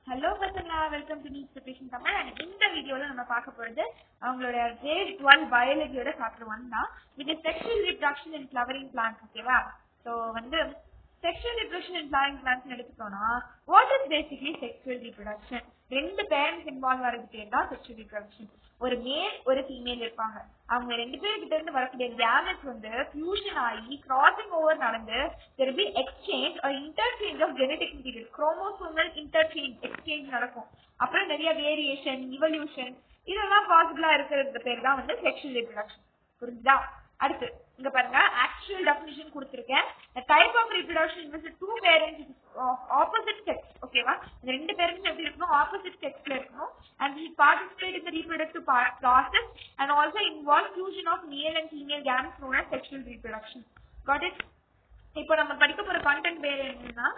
Hello பசங்களா, welcome to NEET preparation Tamil. And இந்த வீடியோல நம்ம பார்க்க போறது அவங்களோட கிரேட் 12 பயாலஜியோட சாப்டர் 1 தான். இது sexual reproduction in flowering plants. ஓகேவா? So sexual reproduction in flowering plants எடுத்துட்டோம்னா what is basically sexual reproduction? ரெண்டு பேரண்ட்ஸ் இன்வால்வ் ஆகிறது பேர் தான் செக்ஷுவல் ரிப்ரொடக்ஷன். ஒரு மேல் ஒரு ஃபீமேல் இருப்பாங்க. அவங்க ரெண்டு பேர்கிட்ட இருந்து வரக்கூடிய கேமெட்ஸ் ஃபியூஷன் ஆகி கிராசிங் ஓவர் நடந்து there will be exchange or interchange of genetic material, chromosomal interchange exchange நடக்கும். அப்புறம் நிறைய வேரியேஷன், இவல்யூஷன் இதெல்லாம் பாசிபிளா இருக்கிறது பேர் தான் செக்ஷுவல் ரிப்ரொடக்ஷன். புரிஞ்சுதா? அடுத்து இங்க பாருங்க, ஆக்சுவல் டெஃபினிஷன் கொடுத்திருக்கேன். Type of reproduction is two parents of opposite sex. ஓகேவா? இந்த ரெண்டு பேரண்ட்ஸ் எப்படி இருக்கணும்? ஆப்போசிட் செக்ஸ்ல இருக்கணும். and he participate in the reproductive process and also involve fusion of male and female gametes known as sexual reproduction. Got it? இப்போ நம்ம படிக்க போற கண்டென்ட் பேர் என்னன்னா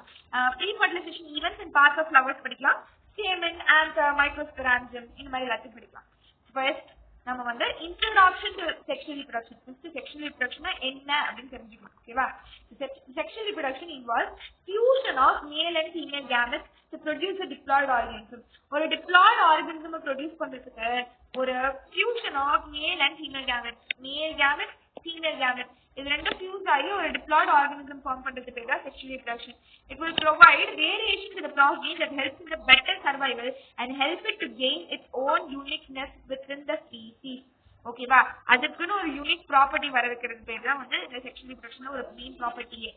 pre fertilisation events and parts of flowers படிக்கலாம். Stamen and microsporangium இந்த மாதிரி எல்லாத்தையும் படிக்கலாம். ஃபர்ஸ்ட் நம்ம introduction to sexual reproduction. First sexual reproduction என்ன அப்படின்னு தெரிஞ்சுக்கணும். ஓகேவா? Sexual reproduction involves fusion of male and female gametes to produce a diploid organism. ஒரு டிப்ளாய்டு ஆர்கானிசம் ப்ரொடியூஸ் பண்றதுக்கு ஒரு fusion of male and female gametes, male gametes female gametes இது ரெண்டும் fuse ஆகி ஒரு டிப்ளாய்டு ஆர்கானிசம் ஃபார்ம் பண்றது பேர் தான் sexual reproduction. It will provide variation to the progeny that helps in the better survival and help it to gain its own uniqueness within the species. ஓகேவா? அதுக்குன்னு ஒரு யூனிக் ப்ராப்பர்ட்டி வர வைக்கிறது பேர் தான் இந்த செக்ஷுவல் ரிப்ரொடக்ஷன்ல ஒரு மெயின் ப்ராப்பர்ட்டியே.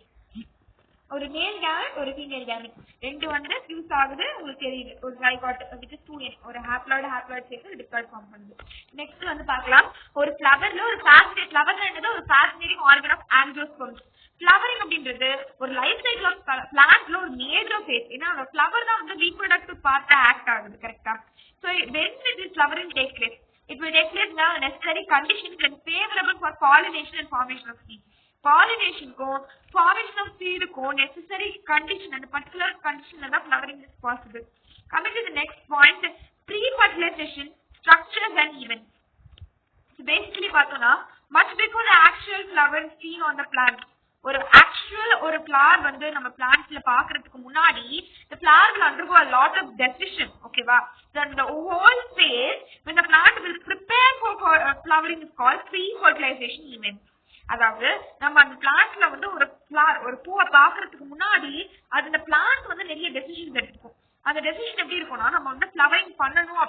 ஒரு மேல் கேமெட் ஒரு ஃபீமேல் கேமெட் ரெண்டு ஃபியூஸ் ஆகுது, உங்களுக்கு தெரியுது. ஒரு ஜைகாட் வித் 2n ஒரு ஹாப்ளாய்டு சேர்த்து ஒரு டிப்ளாய்டு ஃபார்ம் பண்ணுது. நெக்ஸ்ட் பார்க்கலாம், ஒரு ஃப்ளவர்ல ஒரு ஃபேசினேட் ஃப்ளவர் என்னது ஒரு fascinating organ of angiosperms. Flowering அப்படின்றது ஒரு லைஃப் சைக்கிள் ஆஃப் பிளான்ட்ல ஒரு மேஜர் ஃபேஸ். ஏன்னா ஃப்ளவர் தான் ரீப்ரொடக்டிவ் பார்ட்டா ஆக்ட் ஆகுது. கரெக்டா? So when it is flowering take place, it will take place now necessary conditions and favorable for pollination and formation of seed. பாலினேஷனுக்கும் formation of சீடுக்கும் necessary condition, அந்த particular கண்டிஷன்ல தான் flowering is possible. Coming to the next point, pre fertilisation structures and events. Basically பார்த்தோம்னா much before the actual flower seen on the plant, ஒரு actual ஒரு flower நம்ம பிளான்ட்ல பாக்குறதுக்கு முன்னாடி the flower will undergo a lot of decision. ஓகேவா? then the whole phase when the plant will prepare for flowering is called pre-fertilization event. அதாவது நம்ம அந்த பிளான்ட்ல ஒரு பூவை பாக்குறதுக்கு முன்னாடி அது அந்த பிளான்ட் நிறைய டெசிஷன்ஸ் எடுத்துக்கும். அந்த டெசிஷன் எப்படி இருக்கும்னா நம்ம ஃப்ளவரிங் பண்ணணும்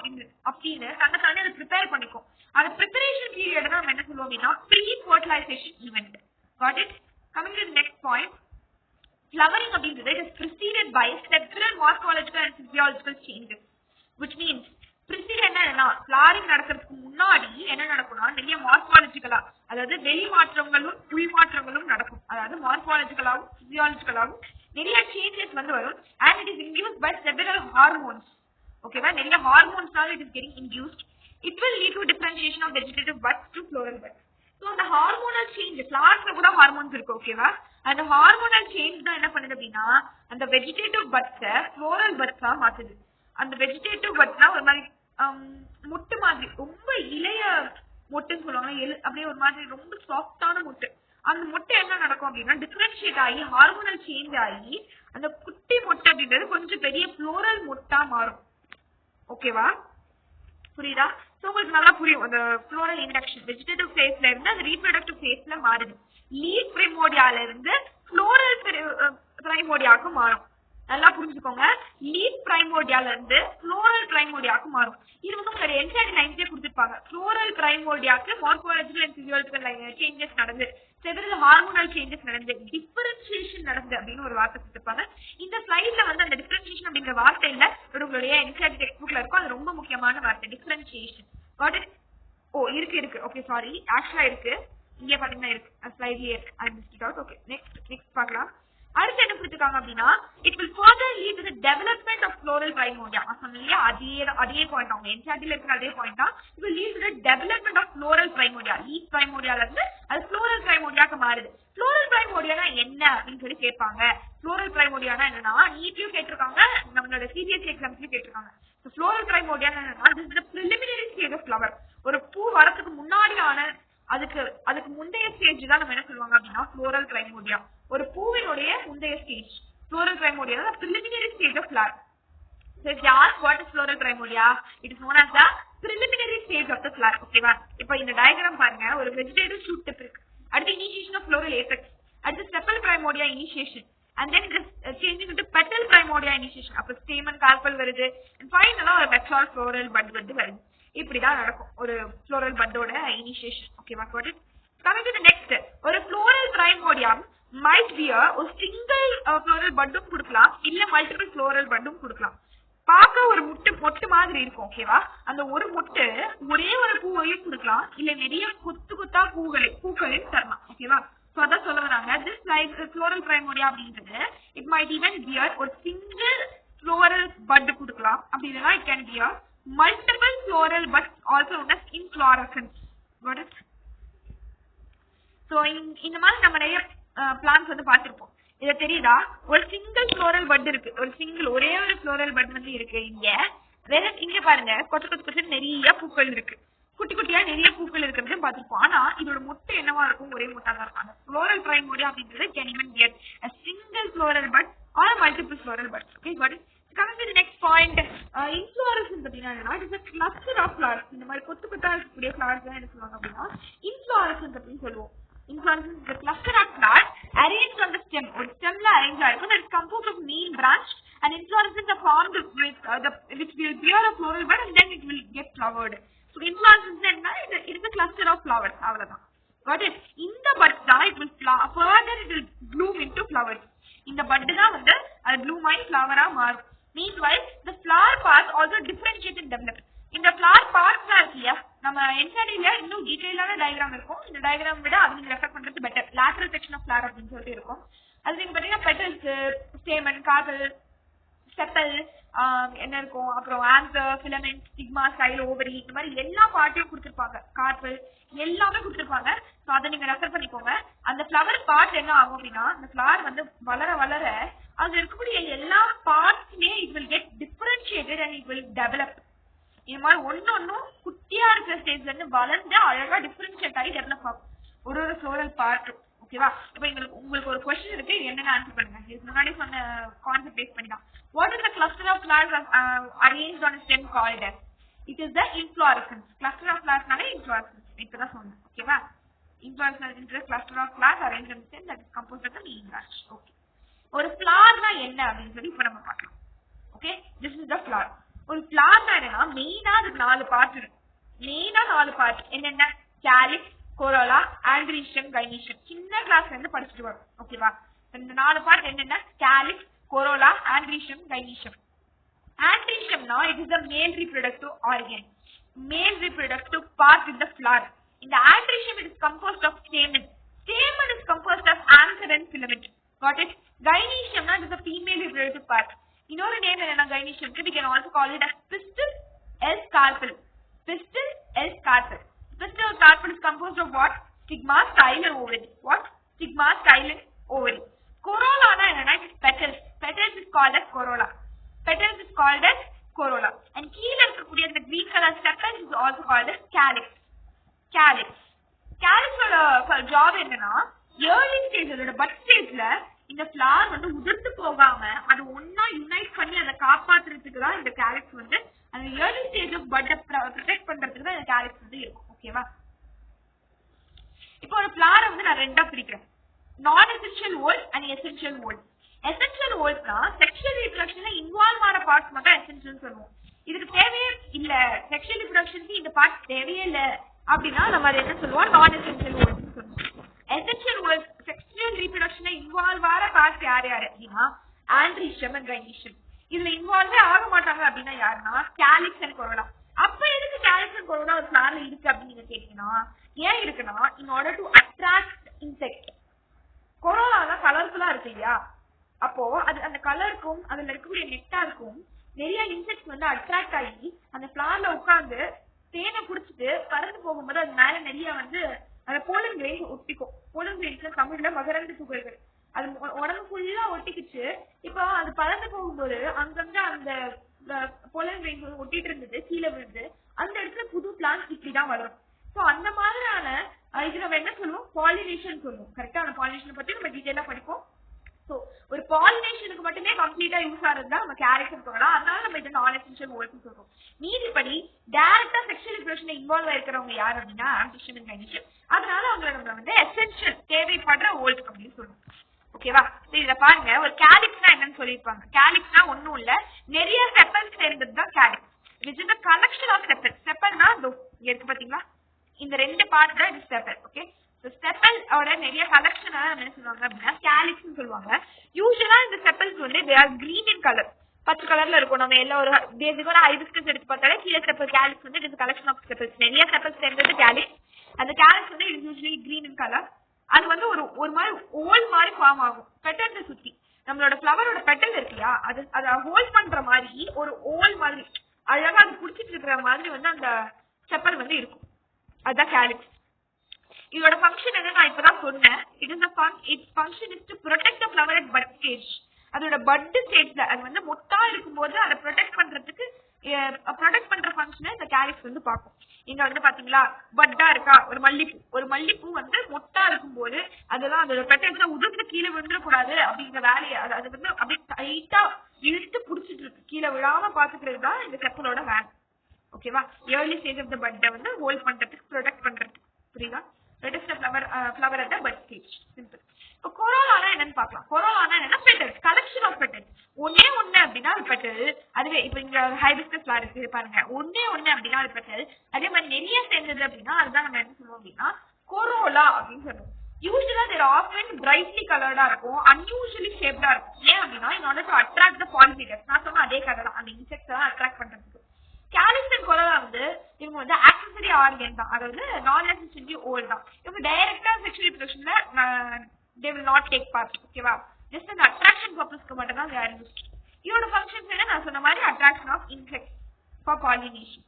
அப்படின்னு தன்னை அதை ப்ரிப்பேர் பண்ணிக்கும். அந்த ப்ரிப்பரேஷன் பீரியட் நம்ம என்ன சொல்லுவோம் அப்படின்னா pre fertilisation event. Got it? Coming to the next point, flowering அப்படின்றது it is preceded by several morphological and physiological changes, which means precede என்னன்னா ஃப்ளவரிங் நடக்கிறதுக்கு முன்னாடி என்ன நடக்கும்னா நிறைய மார்பாலஜிக்கலா, அதாவது வெளி மாற்றங்களும் உள் மாற்றங்களும் நடக்கும். அதாவது மார்பாலஜிக்கலாவும் பிசியாலஜிக்கலாவும் நிறைய சேஞ்சஸ் வரும். and it is induced by several hormones. ஓகேவா? நிறைய ஹார்மோன்ஸ்னால it is getting induced. It will lead to differentiation of vegetative buds to floral buds. So அந்த ஹார்மோனல் சேஞ்ச், ஃப்ளவர்ஸ்ல கூட ஹார்மோன்ஸ் இருக்கு. ஓகேவா? அந்த ஹார்மோனல் சேஞ்ச் தான் என்ன பண்ணுது அப்படின்னா அந்த வெஜிடேட்டிவ் பட்ஸை ஃப்ளோரல் பட்ஸா மாத்துது. அந்த வெஜிடேட்டிவ் பட்ஸ்னா ஒரு மாதிரி மொட்டு மாதிரி ரொம்ப இளைய மொட்டுன்னு சொல்லுவாங்க. அப்படியே ஒரு மாதிரி ரொம்ப சாஃப்டான மொட்டு. அந்த மொட்டை என்ன நடக்கும் அப்படின்னா டிஃபரன்ஷியேட் ஆகி ஹார்மோனல் சேஞ்ச் ஆகி அந்த குட்டி மொட்டை அப்படின்றது கொஞ்சம் பெரிய ஃப்ளோரல் மொட்டா மாறும். ஓகேவா? புரியுதா? ஸோ உங்களுக்கு நல்லா புரியும். அந்த ஃப்ளோரல் இண்டக்ஷன் வெஜிடேட்டிவ் ஃபேஸ்ல இருந்து அந்த ரீப்ரொடக்டிவ் ஃபேஸ்ல மாறுது. லீஃப் பிரைமோடியால இருந்து ஃப்ளோரல் பிரைமோடியாவுக்கு மாறும். நல்லா புரிஞ்சுக்கோங்க. லீஃப் பிரைமோடியால இருந்து ஃப்ளோரல் பிரைமோடியாக்கு மாறும். இது உங்களோட என்சைடு லைன்ஸே கொடுத்துருப்பாங்க. ஃப்ளோரல் பிரைமோடியாக்கு மார்பாலஜிக்கல் அண்ட் பிசியாலஜிக்கல் சேஞ்சஸ் நடந்து, செவரல் ஹார்மோனல் சேஞ்சஸ் நடந்து, டிஃபரன்சியேஷன் நடந்து அப்படின்னு ஒரு வார்த்தை கொடுத்துருப்பாங்க. இந்த ஸ்லைட்ல அந்த டிஃபரன்சியேஷன் அப்படிங்கிற வார்த்தை இல்ல, உங்களுடைய என்சைடு டெக்ஸ்ட் புக்ல இருக்கும். அது ரொம்ப முக்கியமான வார்த்தை டிஃபரன்சியேஷன். ஓ இருக்கு. ஓகே சாரி, ஆக்சுவலா இருக்கு. இங்கே பாத்தீங்கன்னா இருக்கு, ஸ்லைட்லயே இருக்கு. I missed it out. Okay next பார்க்கலாம். அடுத்து என்ன கொடுத்துருக்காங்க அப்படின்னா it will further lead to the development of floral primordia. சொன்னீங்க அதே பாயிண்ட் அவங்க என்சாட்டில இருக்கிற அதே பாயிண்ட் தான். it will lead to the development of floral primordia. leaf primordiaல இருந்து அது floral primordiaக்கு மாறுது. floral primordiana என்ன அப்படின்னு சொல்லி கேட்பாங்க. floral primordiana என்னன்னா நீட்லயும் கேட்டிருக்காங்க, நம்மளோட சிபிஎஸ்சி எக்ஸாம்ஸ்லயும் கேட்டிருக்காங்க. floral primordiana என்னன்னா this is the preliminary stage of flower. ஒரு பூ வரதுக்கு முன்னாடியான அதுக்கு முந்தைய ஸ்டேஜ் தான் நம்ம என்ன சொல்லுவாங்க அப்படின்னா floral primordia. ஒரு பூவினுடைய முந்தைய stage floral primordia, the preliminary stage of flower. So if you ask what is floral primordia, it is known as the preliminary stage of the flower. Okay va? இப்போ இந்த diagram பாருங்க, ஒரு vegetative shoot tip இருக்கு. அடுத்து initiation of floral apex. அடுத்து sepal primordia initiation. And then this changing into petal primordia initiation. அப்ப stamen carpel வருது. And finally ஒரு mature floral bud வந்து வருது. இப்படிதான் நடக்கும் ஒரு floral budோட initiation. Okay va? Got it? Coming to the next, ஒரு floral primordia might be a single floral budum கொடுக்கலாம், இல்ல multiple floral budum கொடுக்கலாம். பாக்க ஒரு மொட்டு மாதிரி இருக்கும். ஓகேவா? அந்த ஒரு மொட்டு ஒரே ஒரு பூவையும் கொடுக்கலாம், இல்ல நிறைய கொத்து கொத்தா பூக்களின் தரலாம். ஓகேவா? சோ அதான் சொல்ல வராங்க, திஸ் லைக் ஃப்ளோரல் பிரைமோடியா அப்படின்றது இட் மைட் ஈவன் பியர் ஒரு சிங்கிள் ஃப்ளோரல் பட் கொடுக்கலாம், அப்படி இல்லைன்னா it can bear multiple floral bud also known as inflorescence. Got it? So இந்த மாதிரி நம்ம நிறைய பிளான்ஸ் வந்து பார்த்திருப்போம். இத தெரியுதா? ஒரு சிங்கிள் ஃப்ளோரல் பட் இருக்கு, ஒரே ஒரு ஃப்ளோரல் பட் வந்து இருக்கு. இங்க பாருங்க, கொச்ச நிறைய பூக்கள் இருக்கு, குட்டி குட்டியா நிறைய பூக்கள் இருக்கிறது பார்த்திருப்போம். ஆனா இதோட மொட்டு என்னவா இருக்கும்? ஒரே மொட்டா தான் இருக்கும். அந்த ஃப்ளோரல் பிரைமோடியா அப்படின்றது can even get a single floral bud or multiple floral buds. Okay, got it? Coming to the next point, inflorescence அப்படின்னா it is a cluster of flowers. இந்த மாதிரி கொத்து கொத்தா இருக்கக்கூடிய flowers தான் என்ன சொல்லுவாங்க அப்படின்னா inflorescence அப்படின்னு சொல்லுவோம். Inflorescence is a cluster of flowers arranged on the stem. ஒரு ஸ்டெம்ல அரேஞ்ச் ஆயிருக்கும். That is composed of main branch and inflorescence are formed with which will bear a floral bud and then it will get flowered. So inflorescence என்ன? It is a cluster of flowers. அவ்வளவுதான். Got it? இந்த bud தான் it will further it will bloom into flowers. இந்த bud தான் வந்து அது bloom ஆகி flower-ஆ மாறும். Meanwhile, the flower parts also differentiate and develop. இந்த flower parts தான் இருக்கு இல்லையா, நம்ம NCERT-ல இன்னும் டீடைலான டயக்ராம் இருக்கும். இந்த டயக்ராம் விட அது நீங்க ரெஃபர் பண்றது better. lateral section of flower அப்படின்னு சொல்லிட்டு இருக்கும். அது நீங்க பாத்தீங்கன்னா பெட்டல்ஸ், ஸ்டேமன், கார்பல், செப்பல் என்ன இருக்கும், அப்புறம் answer, filament, stigma, style, ovary, இந்த மாதிரி எல்லா பார்ட்டையும் கொடுத்துருப்பாங்க. கார்பல் எல்லாமே கொடுத்துருப்பாங்க. ஸோ அதை நீங்க ரெஃபர் பண்ணிக்கோங்க. அந்த ஃபிளவர் பார்ட் என்ன ஆகும் அப்படின்னா, அந்த ஃபிளவர் வந்து வளர வளர அது இருக்கக்கூடிய எல்லா பார்ட்ஸுமே it will get differentiated and it will develop. இந்த மாதிரி ஒன்னொன்னும் குட்டியா இருக்கிற ஸ்டேஜ்ல இருந்து வளர்ந்து அழகா டிஃபரன்ஷியேட் ஆகி டெவலப் ஆகும் ஒரு ஃப்ளோரல் பார்ட். ஓகேவா? இப்போ உங்களுக்கு ஒரு क्वेश्चन இருக்கு, என்னன்னு ஆன்சர் பண்ணுங்க. இதுக்கு முன்னாடி சொன்ன கான்செப்ட் பேஸ் பண்ணி தான். What is the cluster of flowers arranged on a stem called as? It is the inflorescence. Cluster of flowers நாலே inflorescence. இப்பதான் சொன்னேன். ஓகேவா? Inflorescence is a cluster of flowers arranged on a stem that is composed of the main branch. Okay. ஒரு ஃப்ளவர்னா என்ன அப்படின்னு சொல்லி இப்போ நம்ம பார்க்கலாம். Okay, this is the flower. ஒரு ஃப்ளவர்னா என்னன்னா மெயினா அதுக்கு 4 பார்ட் இருக்கு. மெயினா 4 பார்ட் என்னென்ன? Calyx, corolla, androecium, கைனீஷியம். சின்ன கிளாஸ்ல இருந்து படிச்சுட்டு வரும். ஓகேவா? இந்த 4 பார்ட் என்னென்ன? Calyx, corolla, androecium, gynoecium. ஆண்ட்ரீஷியம்னா it is the male reproductive organ, male reproductive part in the flower. இந்த androecium it is composed of stamen. Stamen is composed of anther and filament. Got it? கைனீஷியம்னா it is the female reproductive part. இன்னொரு name என்னன்னா கைனீஷியம்க்கு we can also call it as pistil else carpel. Pistil else carpel. Pistil or carpel is composed of what? Stigma, style and ovary. What? Stigma, style and ovary. Corolla na enna? It is petals. Petals is called as corolla. Petals is called as corolla. And கீழ இருக்கக்கூடிய அந்த green color sepals is also called as calyx. Calyx. Calyx ஓட job என்னன்னா early stage அதோட bud stageல இந்த flower வந்து உதிர்ந்து போகாம அது ஒன்னா யுனைட் பண்ணி அதை காப்பாத்துறதுக்கு தான் இந்த கேலிக்ஸ் வந்து அந்த ஏர்லி ஸ்டேஜ் ஆஃப் பட்டை ப்ரொடெக்ட் பண்றதுக்கு தான் இந்த கேலிக்ஸ் வந்து இருக்கும். ஓகேவா? இப்போ ஒரு ஃப்ளவரை வந்து நான் ரெண்டா பிரிக்கிறேன், நான் essential whorl and essential whorl. Essential ஓல்ஸ்னா செக்ஷுவல் ரீப்ரொடக்ஷன்ல இன்வால்வ் ஆன பார்ட்ஸ் மட்டும் எசென்ஷியல் சொல்லுவோம். இதுக்கு தேவையே இல்ல, செக்ஷுவல் ரீப்ரொடக்ஷனுக்கு இந்த பார்ட் தேவையே இல்ல அப்படின்னா நம்ம அதை என்ன சொல்லுவோம்? நான் எசென்ஷியல் ஓல்ஸ் சொல்லுவோம். எசென்ஷியல் ஓல்ஸ் செக்ஷுவல் ரீப்ரொடக்ஷன்ல இன்வால்வ் ஆற பார்ட்ஸ் யார் யாரு அப்படின்னா ஆண்ட்ரீஷியம் அண்ட் கைனீஷியம். இதுல இன்வால்வே ஆக மாட்டாங்க அப்படின்னா யாருன்னா கேலிக்ஸ் அண்ட் கொரோலா. அப்ப எதுக்கு கேலிக்ஸ் அண்ட் கொரோலா ஒரு ஃப்ளவர்ல இருக்கு அப்படின்னு நீங்க கேட்டீங்கன்னா ஏன் இருக்குன்னா in order to attract insect. Corolla கலர்ஃபுல்லா இருக்கு இல்லையா, அப்போ அது அந்த கலருக்கும் அதுல இருக்கக்கூடிய நெக்டாருக்கும் நிறைய இன்செக்ட்ஸ் வந்து அட்ராக்ட் ஆகி அந்த ஃப்ளவர்ல உட்கார்ந்து தேனை குடிச்சிட்டு பறந்து போகும்போது அது மேல நிறைய வந்து அந்த போலன் கிரெயின்ஸ் ஒட்டிக்கும். போலன் கிரெயின்ஸ்ல தமிழ்ல மகரந்த துகள்கள். அது உடம்பு ஃபுல்லா ஒட்டிக்கிச்சு. இப்போ அது பறந்து போகும்போது அங்கங்க அந்த போலன் கிரெயின்ஸ் ஒட்டிட்டு இருந்தது, கீழே விழுந்து அந்த இடத்துல புது பிளான்ஸ் இப்படிதான் வளரும். ஸோ அந்த மாதிரியான இது நம்ம என்ன சொல்லுவோம்? பாலினேஷன் சொல்லுவோம். கரெக்டா? அந்த பாலினேஷன் பத்தி நம்ம டீடைலா படிப்போம். ஸோ ஒரு பாலினேஷனுக்கு மட்டுமே கம்ப்ளீட்டா யூஸ் ஆகிறது தான் நம்ம கேரிக்ஸ் சொல்லலாம். அதனால நம்ம இது நான் எசென்ஷியல் ஓல்ஸ் சொல்றோம். மீதிப்படி டைரக்டா செக்ஷுவல் ரிப்ரொடக்ஷன்ல இன்வால்வ் ஆயிருக்கிறவங்க யார் அப்படின்னா ஆம்பிஷன் அண்ட் கைனிஷன். அதனால அவங்களை நம்ம வந்து எசென்ஷியல் தேவைப்படுற ஓல்ஸ் அப்படின்னு சொல்லுவோம். ஓகேவா? இதுல பாருங்க, ஒரு கேலிக்ஸ்னா என்னன்னு சொல்லியிருப்பாங்க. கேலிக்ஸ்னா ஒன்னும் இல்ல, நிறைய செப்பல்ஸ் சேர்ந்தது தான் calyx. Which is the collection of sepal. செப்பல்னா இங்க இருக்கு பாத்தீங்களா, இந்த ரெண்டு பார்ட் தான் இது செப்பல். ஓகே, செப்பல் ஓட நிறைய கலெக்ஷன் என்ன சொல்லுவாங்க அப்படின்னா கேலிக்ஸ் சொல்லுவாங்க. யூஸ்வலா இந்த செப்பல்ஸ் வந்து they are green in colour, பச்சை கலர்ல இருக்கும். நம்ம எல்லாம் ஒரு பேசிக்கான ஹைபிஸ்கஸ் எடுத்து பார்த்தாலே கீழே செப்பல் கேலிக்ஸ் வந்து இது கலெக்ஷன் ஆஃப் செப்பல்ஸ். நிறைய செப்பல்ஸ் சேர்ந்தது கேலிக்ஸ். அந்த கேலிக்ஸ் வந்து it usually green in colour. அது வந்து ஒரு மாதிரி ஓல் மாதிரி ஃபார்ம் ஆகும் பெட்டல்ல சுத்தி. நம்மளோட ஃபிளவரோட பெட்டல் இருக்குல்லையா, அதை ஹோல்ட் பண்ற மாதிரி ஒரு ஓல் மாதிரி அழகா அது புடிச்சிட்டு இருக்கிற மாதிரி வந்து அந்த செப்பல் வந்து இருக்கும். அதுதான் கேலிக்ஸ். இதோட ஃபங்க்ஷன் என்ன நான் இப்பதான் சொன்னேன். It's function is to protect the flower at but stage. அதோட பட் ஸ்டேஜ்ல அது வந்து மொட்டா இருக்கும்போது அதை ப்ரொடெக்ட் பண்றதுக்கு ப்ரொடெக்ட் பண்ற ஃபங்க்ஷனை இந்த கேலிக்ஸ் வந்து பார்க்கும். இங்க வந்து பாத்தீங்களா, பட்டா இருக்கா, ஒரு மல்லிப்பூ வந்து மொட்டா இருக்கும்போது அதெல்லாம் அதோட பெட்டல்ஸ் உதிர்ந்து கீழே விழுந்துடக்கூடாது அப்படிங்கிற வேலையை அது வந்து அப்படியே டைட்டா இழுத்து புடிச்சிட்டு இருக்கு, கீழே விழாம பாத்துக்கிறது தான் இந்த செப்பலோட வேலை. ஓகேவா? ஏர்லி ஸ்டேஜ் ஆஃப் த பட்டை வந்து ஹோல்ட் பண்றதுக்கு, ப்ரொடெக்ட் பண்றதுக்கு. புரியுதா? Flower at the but stage. Simple. இப்போ கொரோலானா என்னன்னு பார்க்கலாம். கொரோலானா என்னன்னா பெட்டல், கலெக்ஷன் ஆஃப் பெட்டல். ஒன்னே ஒண்ணு அப்படின்னா அது பெட்டல். அதுவே இப்ப இங்க ஹைபிஸ்கஸ் ஃபிளவர் இருக்கு பாருங்க, ஒன்னே ஒண்ணு அப்படின்னா அது பெட்டல். அதே மாதிரி நிறைய சேர்ந்தது அப்படின்னா அதுதான் நம்ம என்ன சொல்லுவோம் அப்படின்னா கொரோலா அப்படின்னு சொல்லுவோம். யூஸ்வலா தேர் ஆஃபன் பிரைட்லி கலர்டா இருக்கும், அன்யூஸ்வலி ஷேப்டா இருக்கும். ஏன் அப்படின்னா in order to attract the pollinators. நான் சொன்ன அதே கதை தான், அந்த இன்செக்ட்ஸ் எல்லாம் அட்ராக்ட் பண்றதுக்கு. கேலிக்ஸ் அண்ட் கொரோலா வந்து இவங்க வந்து ஆக்சசரி ஆர்கன் தான், அதாவது நான் எசென்ஷியலி ஓல் தான். இவங்க டைரக்டா செக்ஷுவல் ரிப்ரொடக்ஷன்ல they will not take part. ஓகேவா? ஜஸ்ட் அந்த அட்ராக்ஷன் பர்பஸ்க்கு மட்டும் தான் they are used. இதோட ஃபங்க்ஷன்ஸ் என்ன நான் சொன்ன மாதிரி attraction of insects for pollination.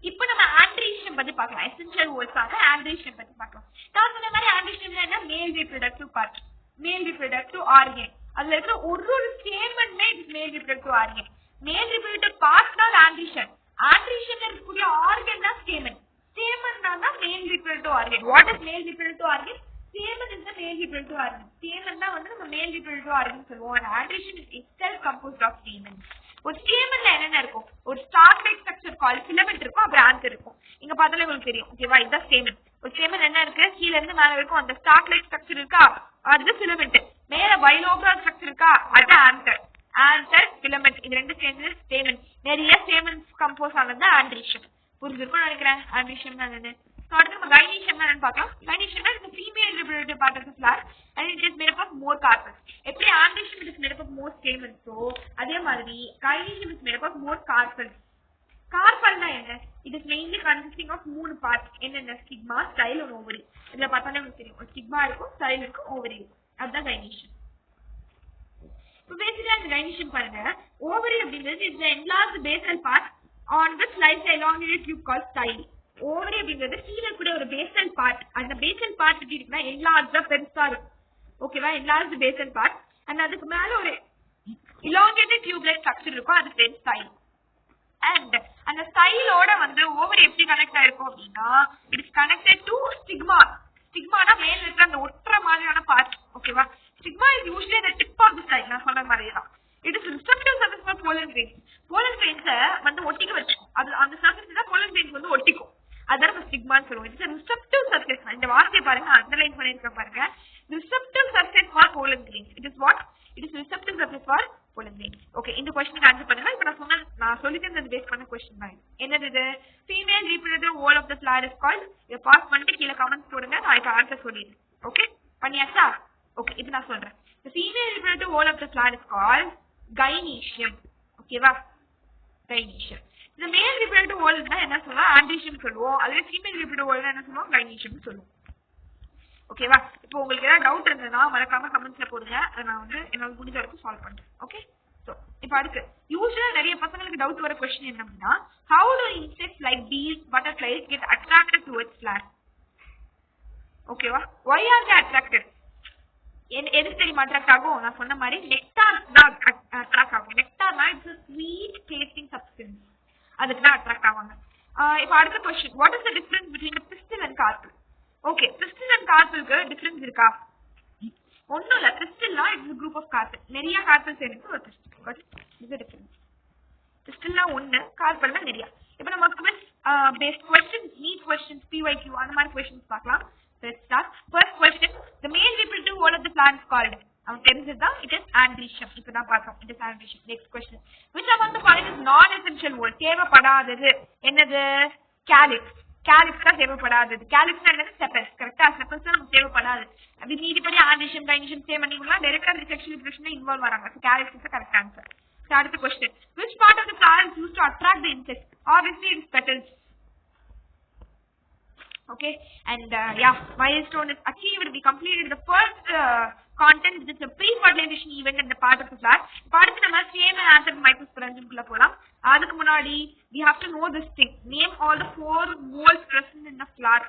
இப்போ நம்ம ஆண்ட்ரீஷியம் பத்தி பார்க்கலாம். எசென்ஷியல் ஓல்ஸாக ஆண்ட்ரீஷியம் பத்தி பார்க்கலாம். நான் சொன்ன மாதிரி ஆண்ட்ரீஷியம்ல என்ன, மேல் ரீப்ரொடக்டிவ் பார்ட், மேல் ரீப்ரொடக்டிவ் ஆர்கன். அதுல இருக்கிற ஒரு ஸ்டேமென்ட்மே இது மேல் reproductive organ. Male reproductive part தான் ஆண்ட்ரீஷியம். ஆண்ட்ரீஷியம்ல இருக்கக்கூடிய ஆர்கன் தான் ஸ்டேமன். ஸ்டேமன் தான் மேல் ரீப்ரொடக்டிவ் ஆர்கன். வாட் இஸ் மேல் reproductive organ? Stamen is the மேல் ரீப்ரொடக்டிவ் ஆர்கன். ஸ்டேமன் தான் வந்து நம்ம மேல் ரீப்ரொடக்டிவ் ஆர்கன் சொல்லுவோம். and androecium is itself composed of stamen. ஒரு ஸ்டேமன்ல என்னென்ன இருக்கும், ஒரு ஸ்டாக் லைக் ஸ்ட்ரக்சர் கால் ஃபிலமெண்ட் இருக்கும், அப்புறம் ஆன்த் இருக்கும். இங்க பார்த்தாலே உங்களுக்கு தெரியும். ஓகேவா? இதுதான் ஸ்டேமன். ஒரு ஸ்டேமன் என்ன இருக்கு, கீழ இருந்து மேல இருக்கும் அந்த ஸ்டாக் லைக் ஸ்ட்ரக்சர் இருக்கா, அது ஃபிலமெண்ட். மேல பைலோபியல் ஸ்ட்ரக்சர் இருக்கா, அது ஆன்தர். ஆன்தர் ஃபிலமெண்ட் இது ரெண்டு சேர்ந்து ஸ்டேமன். நிறைய ஸ்டேமன்ஸ் கம்போஸ் ஆனது ஆண்ட்ரீஷியம். புரிஞ்சிருக்கும்னு நினைக்கிறேன் ஆண்ட்ரீஷியம் என்னன்னு. அடுத்து நம்ம கைனீஷியம் என்னன்னு பார்க்கலாம். கைனீஷியம் is the female reproductive part of the flower and it is made up of more carpels. எப்படி androecium is made up of more stamens, so அதே மாதிரி கைனீஷியம் is made up of more carpels. கார்பல்னா என்ன? it is mainly consisting of மூணு parts. என்னென்ன? Stigma, style and ovary. இதுல பார்த்தாலே உங்களுக்கு தெரியும், ஒரு ஸ்டிக்மா இருக்கும், ஸ்டைல் இருக்கும், ஓவரி இருக்கும். அதுதான் கைனீஷியம். இப்போ பேசிக்கலா இந்த கைனீஷியம் பாருங்க, ஓவரி அப்படிங்கிறது is the enlarged basal part on which lies the elongated tube called style. Ovary அப்படிங்கிறது கீழே கூட ஒரு பேசல் பார்ட். அந்த பேசல் பார்ட் எப்படி இருக்குன்னா என்லார்ஜா பெருசா இருக்கும். ஓகேவா? Enlarge Basel part. அண்ட் அதுக்கு மேல ஒரு elongated tube like structure இருக்கும், அது பேர் ஸ்டைல். அண்ட் அந்த ஸ்டைலோட வந்து ஓவரி எப்படி கனெக்ட் ஆயிருக்கும் அப்படின்னா it is connected to stigma. ஸ்டிக்மானா மேல இருக்கிற அந்த ஒற்ற மாதிரியான பார்ட். ஓகேவா? Stigma is usually the tip of the style. நான் சொன்ன மாதிரி தான். It is receptive surface for pollen grains. pollen grains வந்து ஒட்டிக்க வச்சுக்கும். அது அந்த சர்ஃபேஸ் தான் pollen grains வந்து ஒட்டிக்கும். அதான் நம்ம ஸ்டிக்மான்னு சொல்லுவோம். It's receptive surface. இந்த வார்த்தையை பாருங்க, அண்டர்லைன் பண்ணிருக்கேன் பாருங்க. Receptive surface for pollen grains. It is what? It is receptive surface for pollen grains. Okay, இந்த क्वेश्चन ஆன்சர் பண்ணுங்க. இப்போ நான் சொல்லிட்டு பேஸ் பண்ண क्वेश्चन தான் என்னது இது. Female reproductive whorl of the flower is called. இத பாஸ் பண்ணிட்டு கீழ கமெண்ட்ஸ் போடுங்க, நான் இப்போ ஆன்சர் சொல்லிடுறேன். ஓகே, பண்ணியாச்சா? ஓகே, இப்போ நான் சொல்றேன். The female reproductive wall of the flower is called gynoecium. ஓகேவா? gynoecium. இந்த மேல் reproductive wall என்ன சொல்லுவோம்? ஆண்ட்ரீஷியம் சொல்லுவோம். அதுவே ஃபீமேல் reproductive wall என்ன சொல்லுவோம்? gynoecium சொல்லுவோம். ஓகேவா? இப்போ உங்களுக்கு ஏதாவது டவுட் இருந்ததுன்னா மறக்காம கமெண்ட்ஸ்ல போடுங்க, அதை நான் வந்து என்னால முடிஞ்ச வரைக்கும் சால்வ் பண்றேன். ஓகே, சோ இப்போ அடுத்து யூசுவலா நிறைய பசங்களுக்கு டவுட் வர क्वेश्चन என்ன அப்படின்னா how do insects like bees, butterflies get attracted towards flowers? ஓகேவா? why are they attracted? எதுக்கு தெரியுமா அட்ராக்ட் ஆகும்? நான் சொன்ன மாதிரி நெக்டார் தான் அட்ராக்ட் ஆகும். நெக்டார்னா இட்ஸ் ஸ்வீட் டேஸ்டிங் சப்ஸ்டன்ஸ், அதுக்கு தான் அட்ராக்ட் ஆவாங்க. இப்போ அடுத்த question, what is the difference between the pistil and carpel? Okay, pistil and கார்பலுக்கு டிஃபரன்ஸ் இருக்கா? ஒன்னும் இல்ல, கிறிஸ்டல்னா இட்ஸ் குரூப் ஆஃப் கார்பன். நிறைய கார்பன் சேர்ந்து ஒரு கிறிஸ்டல். இது டிஃபரன்ஸ். கிறிஸ்டல்னா ஒன்னு, கார்பன் தான் நிறைய. இப்போ நம்ம quiz based questions, NEET questions, PYQ அந்த மாதிரி क्वेश्चंस பார்க்கலாம். Let's start. First question, the male reproductive whole of the plant is called. அவங்களுக்கு தெரிஞ்சதுதான், it is andrecium. இப்போ தான் பார்த்தோம், it is andrecium. Next question, which among the following is non essential whole? தேவைப்படாதது என்னது? calyx. calyx தான் தேவைப்படாதது. calyx என்னது? sepals. கரெக்ட்டா? sepals தான் நமக்கு தேவைப்படாது. அப்படி மீதிபடி andrecium, gynoecium சேம் பண்ணிக்கலாம். டைரக்டா sexual reproduction இன்வால்வ் வராங்க. So calyx is the correct answer. So அடுத்த question, which part of the flower is used to attract the insects? Obviously it is petals. Okay, and yeah, milestone is achieved. We completed the first content. This is a pre-fertilization event in the part of the flower. Part of the same and answer microsporangium kulla polam. Adukku munadi we have to know this thing. Name all the 4 whorls present in the flower.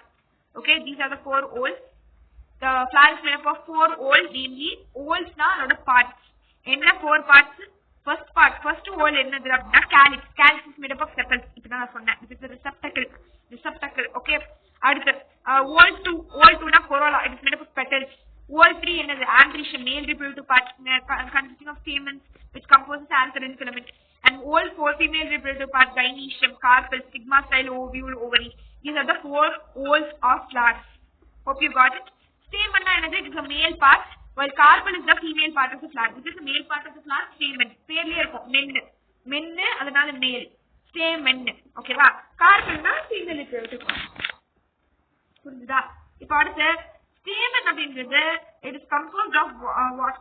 Okay, these are the 4 whorls. The flower is made up of 4 whorls, namely whorls na oda parts. Enna 4 parts? First part, first whole என்னது அப்படினா calyx. calyx is made up of sepals. இப்போ நான் சொன்னேன், this is the receptacle. Okay, அடுத்து whole 2 na corolla. It is made up of petals. whole 3 என்னது? andrecium, male reproductive part consisting of stamens which composes anther and filament. And whole 4, female reproductive part, gynoecium, carpel, stigma, style, ovule, ovary. These are the 4 wholes of flowers. Hope you got it. Stamen என்னது? It is a male part, while carpel is the female part of the flower. This is the male part of the flower. stamen பேர்லயே இருக்கும், மென்னு, அதனால male. stamen. ஓகேவா? carpelனா female reproductive part. புரிஞ்சுதா? இப்போ அடுத்து stamen அப்படிங்கிறது it is composed of what?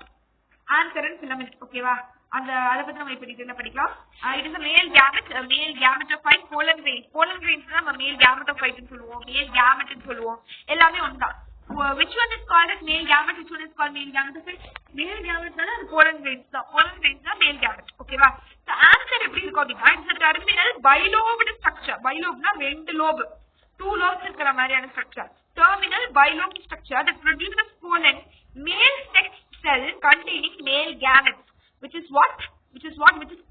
anther and filament. ஓகேவா? அத பத்தி நம்ம இப்ப டீடைலா படிக்கலாம். it is a male gametophyte. pollen grains தான் நம்ம male gametophyte ன்னு சொல்லுவோம், male gamete ன்னு சொல்லுவோம். எல்லாமே ஒண்ணுதான். Which one is called as male gamete? Which one is called male gametophyte? Male gamete னா அது pollen grains தான். pollen grains தான் male gamete. ஓகேவா? the anther எப்படி இருக்கும் அப்படின்னா it's a terminal bilobed structure. bilobனா 2 lobe, 2 lobes இருக்கிற மாதிரியான structure. terminal bilobed structure that produces pollen, male sex cell containing male gametes, which is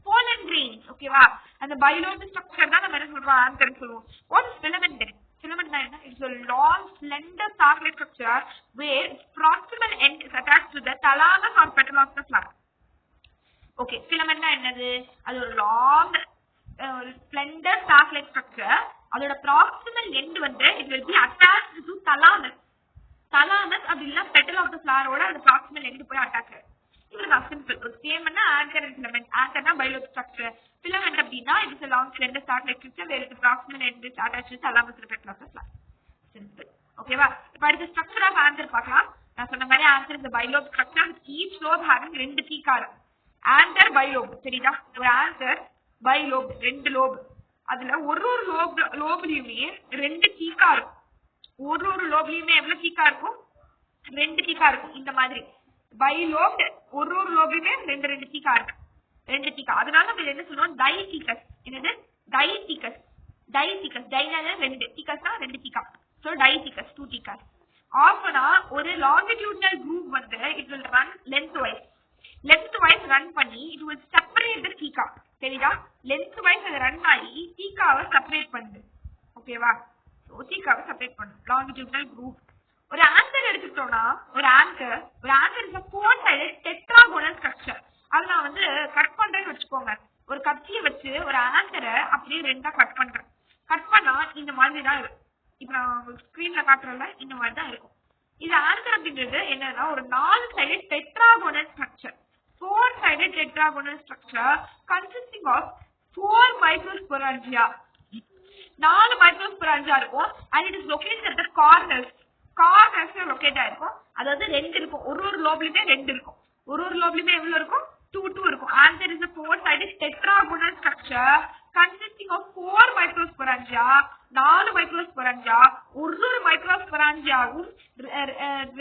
pollen grains. ஓகேவா? அந்த bilobed structure தான் நம்ம என்ன சொல்றோம்? anther ன்னு சொல்லுவோம். what is filament then? filament na is a long slender sac-like structure where its proximal end is attached to the thalamus or petal of the flower. Okay, filament na என்னது? அது ஒரு long slender sac-like structure. அதோட proximal end வந்து it will be attached to thalamus அப்படி இல்ல petal of the flower ஓட அந்த proximal end போய் attach ஆகும். இதுதான் simple. ஒரு stamen na anther and filament. anther na bilobed structure, filament அப்படினா it is a long slender sac-like structure where the proximal end is attached to thalamus or petal of the flower. simple. ஓகேவா? இப்போ அடுத்து structure of anther பார்க்கலாம். நான் சொன்ன மாதிரி anther is a bilobed structure with each lobe having 2 தீக்காரம். anther bilobe சரிதா? ஒரு anther bilobe 2 lobe. அதுல ஒரு லோப்லயுமே 2 தீக்கா இருக்கும். ஒரு லோப்லயுமே எவ்வளவு தீக்கா இருக்கும்? 2 தீக்கா இருக்கும். இந்த மாதிரி bilobed ஒரு லோப்லயுமே 2 தீக்கா இருக்கு. 2 தீக்கா. அதனால நம்ம என்ன சொல்றோம்? டைதீக்கஸ். என்னது? டைதீக்கஸ். டைனால 2, தீக்கஸ்னா 2 தீக்கா. சோ டைதீக்கஸ், 2 தீக்கா. ஆஃபனா ஒரு longitudinal groove வந்து it will run lengthwise run பண்ணி it will separate the theca. சரிதா? lengthwise அது ரன் ஆகி தீக்காவை செப்பரேட் பண்ணுது. ஓகேவா? சோ தீக்காவை செப்பரேட் பண்ணுது longitudinal groove. ஒரு ஆன்சர் எடுத்துட்டோம்னா ஒரு anther is a 4-sided tetragonal structure. அது நான் வந்து கட் பண்றேன்னு வச்சுக்கோங்க. ஒரு கத்தியை வச்சு ஒரு ஆன்சரை அப்படியே 2ஆ கட் பண்றேன். கட் பண்ணா இந்த மாதிரி தான் இருக்கும். இப்ப நான் உங்களுக்கு ஸ்கிரீன்ல காட்டுறேன்ல, இந்த மாதிரி தான் இருக்கும். இது ஆன்சர் அப்படிங்கிறது என்னன்னா ஒரு 4-sided tetragonal structure. 4-sided tetragonal structure consisting of 4 microsporangia. 4 microsporangia இருக்கும். and it is located at the corners locate ஆயிருக்கும். அதாவது 2 இருக்கும். ஒரு லோப்லயுமே 2 இருக்கும். ஒரு லோப்லயுமே எவ்வளவு இருக்கும்? 2 இருக்கும். anther is a 4-sided tetragonal structure consisting of 4 microsporangia. 4 microsporangia. ஒரு microsporangiaவும்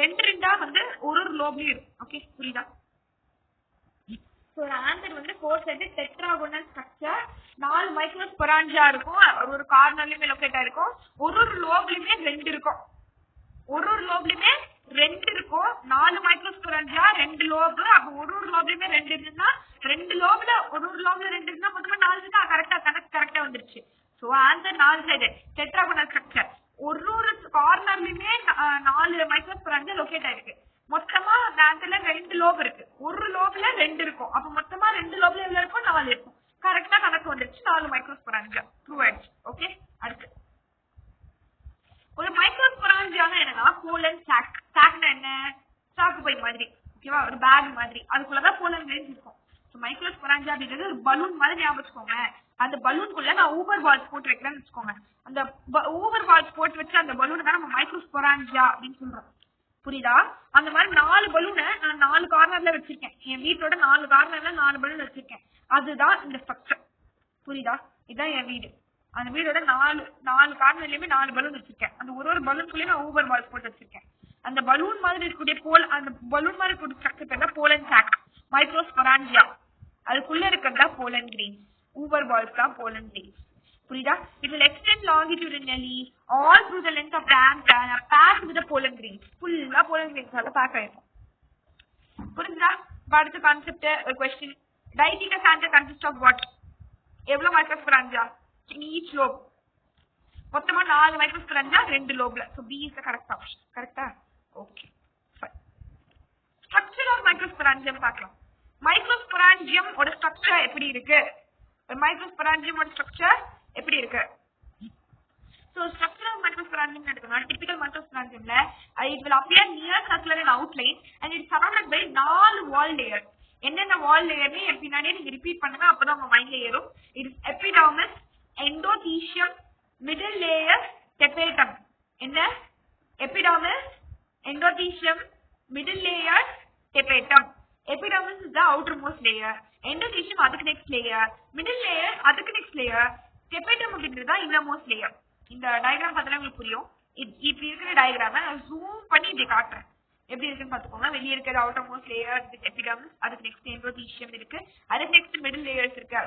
2 வந்து ஒரு லோப்லயும் இருக்கும். ஓகே, புரியுதா? So anther வந்து 4-sided tetragonal structure. 4 microsporangia இருக்கும். ஒரு கார்னர்லயுமே லொகேட் ஆயிருக்கும். ஒரு லோப்லயுமே 2 இருக்கும். ஒரு லோப்லயுமே 2 இருக்கும். 4 மைக்ரோஸ்போரன்ஜியா, 2 லோப். அப்ப ஒரு லோப்லயுமே 2 இருந்தா 2 லோப்ல ஒரு லோப்ல 2 இருந்தா மொத்தமா 4 இருந்தா கரெக்டா வந்துருச்சு. So answer 4-sided tetragonal structure. ஒரு கார்னர்லயுமே 4 மைக்ரோஸ்போரன்ஜியா லொகேட் ஆயிருக்கு. மொத்தமா அந்த மைக்ரோஸ்பொரான்ஜியா அப்படின்றது ஒரு பலூன் மாதிரி ஞாபகம் வச்சுக்கோங்க. அந்த பலூனுக்குள்ள நான் ஊவர் பால்ஸ் போட்டு வைக்கிறேன்னு வச்சுக்கோங்க. அந்த ஊவர் பால்ஸ் போட்டு வச்சு அந்த பலூனை தான் நம்ம மைக்ரோஸ்பொரான்ஜியா அப்படின்னு சொல்றோம். புரியுதா? அந்த மாதிரி 4 பலூனை நான் 4 கார்னர்ல வச்சிருக்கேன். என் வீட்டோட 4 கார்னர்ல 4 பலூன் வச்சிருக்கேன். அதுதான் இந்த ஸ்ட்ரக்சர். புரியுதா? இதுதான் என் வீடு. அந்த வீடோட 4 கார்னர்லயுமே 4 பலூன் வச்சிருக்கேன். அந்த ஒரு பலூனுக்குள்ளேயே நான் ஊவர் பால்ஸ் போட்டு வச்சிருக்கேன். அந்த பலூன் மாதிரி இருக்கக்கூடிய அந்த பலூன் மாதிரி இருக்கக்கூடிய ஸ்ட்ரக்சர் பேர் தான் போலன் சாக், மைக்ரோஸ்பொரான்ஜியா. அதுக்குள்ள இருக்கிறதா போலன் கிரெயின்ஸ். ஊவர் பால்ஸ் தான் போலன் கிரெயின்ஸ். புரியுதா? It will extend longitudinally all through the length of the anther and pass with the pollen grains. ஃபுல்லா pollen grains ஆல pack ஆயிருக்கும். புரியுதா? அடுத்த கான்செப்ட் ஒரு question. Dicticus anther consists of what? எவ்வளவு மைக்ரோஸ்பொரான்ஜியா in each lobe? மொத்தமா 4 மைக்ரோஸ்பொரான்ஜியா 2 லோப்ல. So B is the correct option. கரெக்ட்டா? Okay. Fine. Structure of microsporangium பார்க்கலாம். மைக்ரோஸ்பொரான்ஜியம் ஓட ஸ்ட்ரக்சர் எப்படி இருக்கு? மைக்ரோஸ்பொரான்ஜியம் ஓட ஸ்ட்ரக்சர் எப்படி இருக்கு? So structure of microsporangium எடுத்தோம்னா typical microsporangiumல it will appear near circular in outline and it is surrounded by 4 wall layers. என்னென்ன wall layer னு எப்படினாலே நீங்க ரிப்பீட் பண்ணுங்க, அப்பதான் உங்க மைண்ட்ல ஏறும். It is epidermis, endothelium, middle layer, tapetum. என்ன? epidermis, endothelium, middle layer, tapetum. Epidermis is the outermost layer, endothelium அதுக்கு next layer, middle layer அதுக்கு next layer, tapetum அப்படிங்கிறது தான் innermost layer. இந்த டயகிராம் பார்த்தாலே உங்களுக்கு புரியும். இப்படி இருக்கிற டயகிராமை நான் ஜூம் பண்ணி இப்படி காட்டுறேன். எப்படி இருக்குன்னு பாத்துக்கோங்க. வெளியே இருக்கிற outermost layer epidermis, அதுக்கு next endothelium இருக்கு, அதுக்கு next middle layers இருக்கு,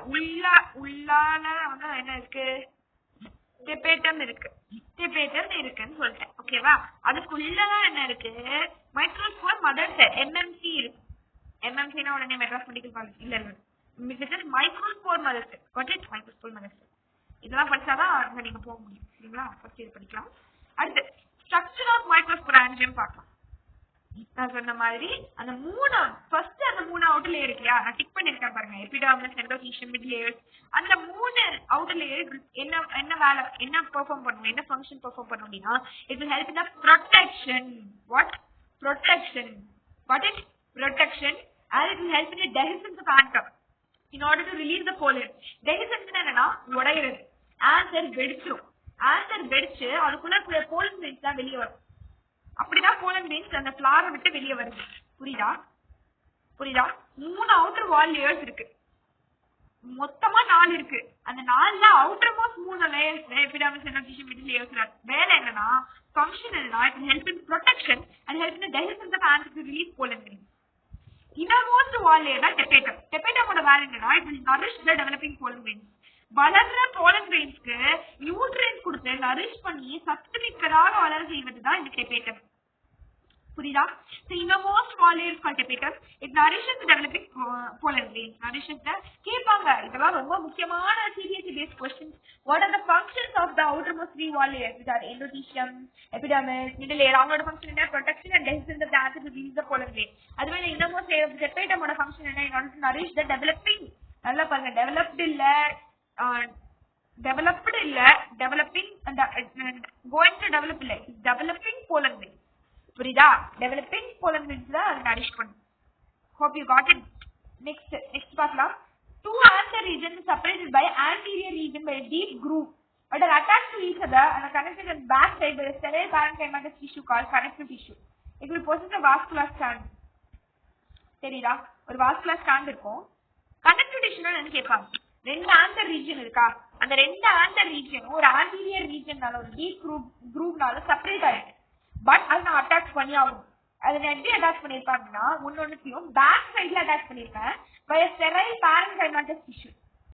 உள்ளால வந்து என்ன இருக்கு? tapetum இருக்கு. tapetum இருக்குன்னு சொல்லிட்டேன். ஓகேவா? அதுக்குள்ளதான் என்ன இருக்கு? மைக்ரோஸ்போர் மதர் செல் MMC இருக்கு. MMC னா உடனே மெட்ராஸ் மெடிக்கல் காலேஜ் இல்ல microspore mother sell. What is microspore mother செல்? இதெல்லாம் படிச்சாதான் அங்க நீங்க போக முடியும். சரிங்களா? ஃபர்ஸ்ட் இது படிக்கலாம். அடுத்து ஸ்ட்ரக்சர் ஆஃப் மைக்ரோஸ்பொரான்ஜியம் பார்க்கலாம். நான் சொன்ன மாதிரி அந்த 3 அவுட்டர் லேயர் இருக்குயா, நான் டிக் பண்ணிருக்கேன் பாருங்க. Epidermis, endothelium, mid layers. அந்த 3 அவுட்டர் லேயர் என்ன வேலை, என்ன பெர்ஃபார்ம் பண்ணும், என்ன ஃபங்க்ஷன் பெர்ஃபார்ம் பண்ணும் அப்படின்னா it will help in the protection. What? Protection. What is protection? And it will help in the dehiscence of anther in order to release the pollen. Dehiscence என்னன்னா உடையிறது. Answer வெடிச்சிடும். Answer வெடிச்சு அதுக்குள்ள pollen grains தான் வெளியே வரும். அப்படிதான் pollen grains அந்த ஃபிளாரை விட்டு வெளியே வருது. புரியுதா? 3 அவுட்டர் வால் லேயர்ஸ் இருக்கு, மொத்தமா 4 இருக்கு. அந்த 4ல outermost 3 layers epidermis, endothecium, middle layers. வேலை என்னன்னா ஃபங்க்ஷன் என்னன்னா it will help in protection and help in the dehiscence of anther to release pollen grains. innermost wall layer தான் tapetum. tapetum ஓட வேலை என்னன்னா it will nourish the developing pollen grains. வளர்ற pollen grainsக்கு nutrients கொடுத்து nourish பண்ணி சத்து மிக்கதாக வளர செய்வதுதான் இந்த tapetum. புரியுதா? So innermost wall layer is called tapetum. It nourishes the developing pollen grains. Nourishes the கேட்பாங்க. இதெல்லாம் ரொம்ப முக்கியமான CBSE based questions. What are the functions of the outermost 3 wall layers? Which are endothelium, epidermis, middle layer. அவங்களோட function என்ன? Protection and dehiscence of the anther to release the pollen grain. அதுவே innermost layer of the tapetum ஓட function என்ன? In order to nourish the developing. நல்லா பாருங்க, developing and going to develop இல்ல, developing pollen grains. புரியுதா? developing pollen grains தான் அது nourish பண்ணும். Hope you got it. Next பார்க்கலாம். 2 anther regions separated by anterior region by a deep groove but are attached to each other and are connected at back side by a sterile parenchymatous tissue called connective tissue. It will possess a vascular stand. தெரியுதா? ஒரு vascular stand இருக்கும். connective tissue ன்னு கேட்பாங்க. 2 anther region இருக்கா, அந்த 2 anther region ஒரு anterior regionனால ஒரு deep grooveனால separate ஆயிருக்கு. பட் அது நான் அட்டாச் பண்ணி ஆகும். அதை நான் எப்படி அட்டாச் பண்ணிருப்பாங்கன்னா ஒன்னொன்னுத்தையும் பேக் சைட்ல attach பண்ணிருப்பேன் by a sterile parenchymatous tissue.